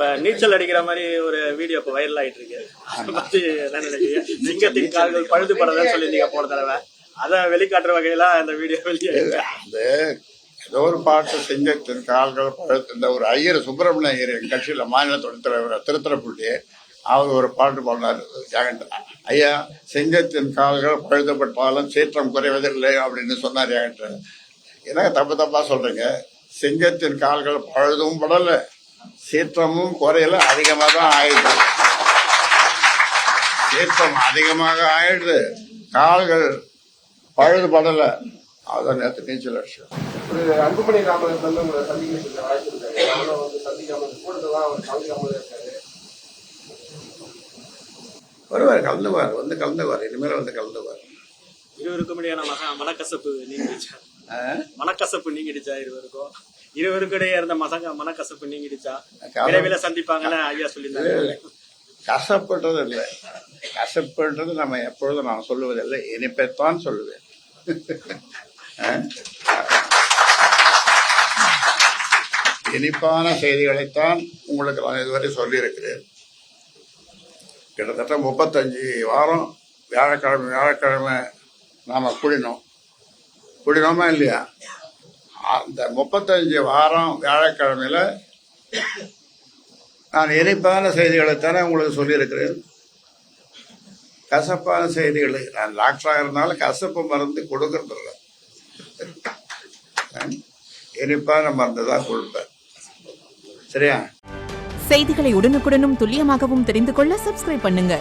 இப்ப நீச்சல் அடிக்கிற மாதிரி ஒரு வீடியோ இப்ப வைரல் ஆயிட்டு இருக்கு. அதை பத்தி என்ன நினைக்கிறீங்க? சிங்கத்தின் கால்கள் பழுது படலன்னு சொல்லியிருந்தீங்க போன தடவை. அதை வெளிக்காட்டுற வகையில அந்த வீடியோ வெளியே ஏதோ ஒரு பாட்டு சிங்கத்தின் கால்கள் பழுது. இந்த ஒரு ஐயர் சுப்பிரமணிய ஐயர் எங்க கட்சியில மாநில துணைத் தலைவர் திருத்தரப்புள்ளி அவர் ஒரு பாட்டு பாடினார். ஐயா, சிங்கத்தின் கால்கள் பழுதுபட்டாலும் சீற்றம் குறைவதில்லை அப்படின்னு சொன்னார் என்கிட்ட. என்ன தப்பா சொல்றீங்க? சிங்கத்தின் கால்கள் பழுதும் படல, சீற்றமும் குறையில, அதிகமாக தான் ஆயிடுது. சீற்றம் அதிகமாக ஆயிடுது, கால்கள் பழுது படல. அதான் நேற்று நீச்சல் அடிச்சு அன்புமணி ராமதாஸ் வந்து உங்களை சந்திக்க வாய்ப்பு இருக்காரு. அவங்களும் வந்து சந்திக்காமல் கூடுதலாக அவர் கலந்துக்காமல் இருக்காரு. வருவார், கலந்துவார், வந்து கலந்துவார், இனிமேல் வந்து கலந்துவார். இருவருக்கும் இடையான மனக்கசப்பு நீங்கிடுச்சா? மனக்கசப்பு நீங்கிடுச்சா? இருவருக்கும் இடையே இருந்த மனக்கசப்பு நீங்கிடுச்சா? விரைவில் சந்திப்பாங்கன்னு ஐயா சொல்லியிருந்தாங்க. கசப்புன்றது இல்லை, கசப்புன்றது நம்ம எப்பொழுதும் நான் சொல்லுவதில்லை, இனிப்பைத்தான் சொல்லுவேன். இனிப்பான செய்திகளைத்தான் உங்களுக்கு நான் இதுவரை சொல்லியிருக்கிறேன். கிட்டத்தட்ட 35 வாரம் வியாழக்கிழமை நாம கூடினோமா இல்லையா? அந்த 35 வாரம் வியாழக்கிழமையில நான் இனிப்பான செய்திகளைத்தானே உங்களுக்கு சொல்லியிருக்கிறேன். கசப்பான செய்திகளை நான் டாக்டராக இருந்தாலும் கசப்பு மருந்து கொடுக்கறது இல்லை, இனிப்பான மருந்து தான் கொடுப்பேன். சரியா? செய்திகளை உடனுக்குடனும் துல்லியமாகவும் தெரிந்து கொள்ள சப்ஸ்கிரைப் பண்ணுங்க.